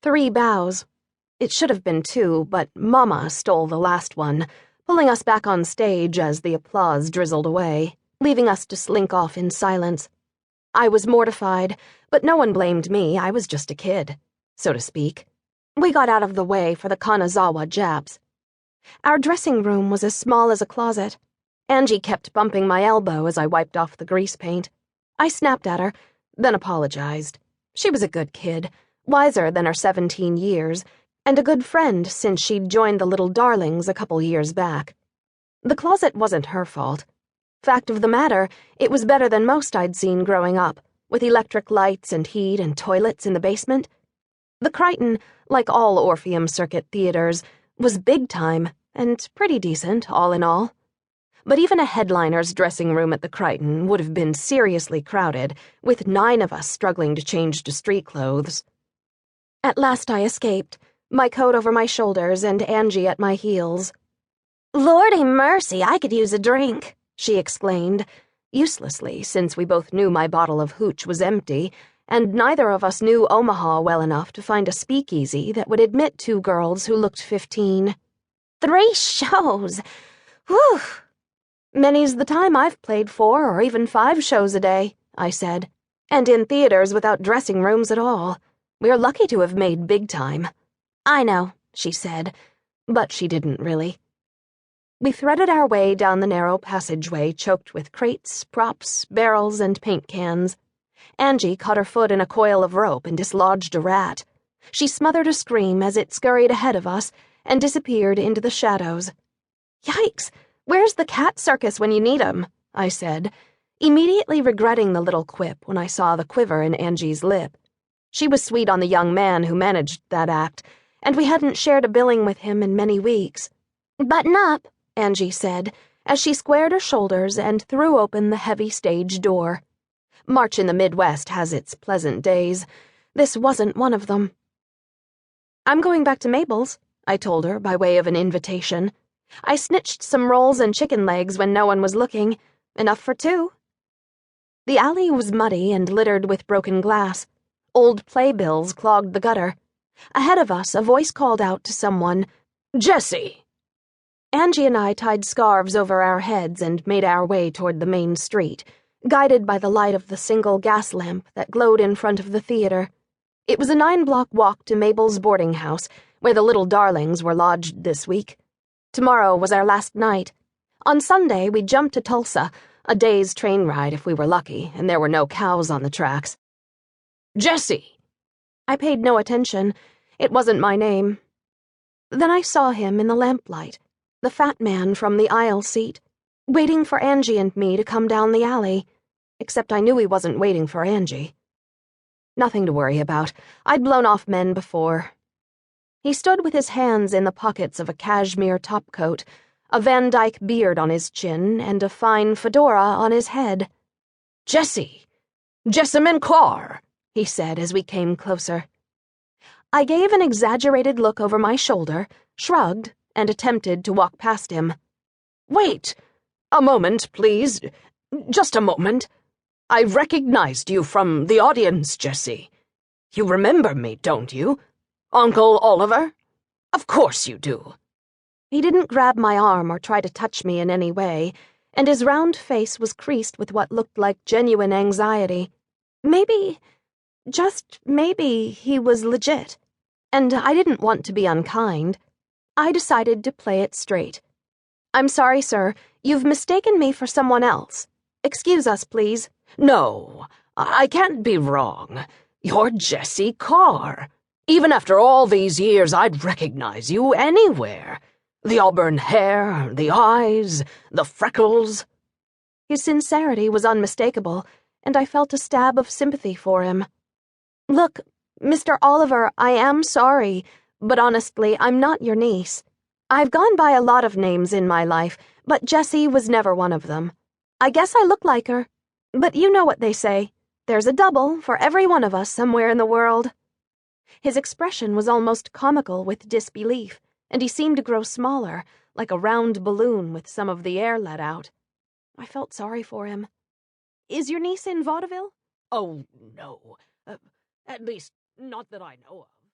3 bows. It should have been 2, but Mama stole the last one, pulling us back on stage as the applause drizzled away, leaving us to slink off in silence. I was mortified, but no one blamed me. I was just a kid, so to speak. We got out of the way for the Kanazawa Japs. Our dressing room was as small as a closet. Angie kept bumping my elbow as I wiped off the grease paint. I snapped at her, then apologized. She was a good kid, wiser than her 17 years, and a good friend since she'd joined the Little Darlings a couple years back. The closet wasn't her fault. Fact of the matter, it was better than most I'd seen growing up, with electric lights and heat and toilets in the basement. The Crichton, like all Orpheum Circuit theaters, was big time and pretty decent, all in all. But even a headliner's dressing room at the Crichton would have been seriously crowded, with 9 of us struggling to change to street clothes. At last I escaped, my coat over my shoulders and Angie at my heels. "Lordy mercy, I could use a drink," she exclaimed, uselessly since we both knew my bottle of hooch was empty, and neither of us knew Omaha well enough to find a speakeasy that would admit 2 girls who looked 15. 3 shows! Whew! "Many's the time I've played 4 or even 5 shows a day," I said, "and in theaters without dressing rooms at all. We're lucky to have made big time." "I know," she said, but she didn't really. We threaded our way down the narrow passageway choked with crates, props, barrels, and paint cans. Angie caught her foot in a coil of rope and dislodged a rat. She smothered a scream as it scurried ahead of us and disappeared into the shadows. "Yikes! Where's the cat circus when you need 'em?" I said, immediately regretting the little quip when I saw the quiver in Angie's lip. She was sweet on the young man who managed that act, and we hadn't shared a billing with him in many weeks. "Button up," Angie said, as she squared her shoulders and threw open the heavy stage door. March in the Midwest has its pleasant days. This wasn't one of them. "I'm going back to Mabel's," I told her by way of an invitation. "I snitched some rolls and chicken legs when no one was looking. Enough for 2. The alley was muddy and littered with broken glass. Old playbills clogged the gutter. Ahead of us, a voice called out to someone, "Jessie!" Angie and I tied scarves over our heads and made our way toward the main street, guided by the light of the single gas lamp that glowed in front of the theater. It was a 9-block walk to Mabel's boarding house, where the Little Darlings were lodged this week. Tomorrow was our last night. On Sunday, we'd jump to Tulsa, a day's train ride if we were lucky, and there were no cows on the tracks. "Jessie!" I paid no attention. It wasn't my name. Then I saw him in the lamplight, the fat man from the aisle seat, waiting for Angie and me to come down the alley, except I knew he wasn't waiting for Angie. Nothing to worry about. I'd blown off men before. He stood with his hands in the pockets of a cashmere topcoat, a Van Dyke beard on his chin, and a fine fedora on his head. "Jessie! Jessamine Carr!" he said as we came closer. I gave an exaggerated look over my shoulder, shrugged, and attempted to walk past him. "Wait! A moment, please. Just a moment. I recognized you from the audience, Jessie. You remember me, don't you? Uncle Oliver? Of course you do." He didn't grab my arm or try to touch me in any way, and his round face was creased with what looked like genuine anxiety. Maybe, just maybe, he was legit, and I didn't want to be unkind. I decided to play it straight. "I'm sorry, sir. You've mistaken me for someone else. Excuse us, please." "No, I can't be wrong. You're Jessie Carr. Even after all these years, I'd recognize you anywhere. The auburn hair, the eyes, the freckles." His sincerity was unmistakable, and I felt a stab of sympathy for him. "Look, Mr. Oliver, I am sorry, but honestly, I'm not your niece. I've gone by a lot of names in my life, but Jessie was never one of them. I guess I look like her, but you know what they say. There's a double for every one of us somewhere in the world." His expression was almost comical with disbelief, and he seemed to grow smaller, like a round balloon with some of the air let out. I felt sorry for him. "Is your niece in vaudeville?" "Oh, no. At least, not that I know of."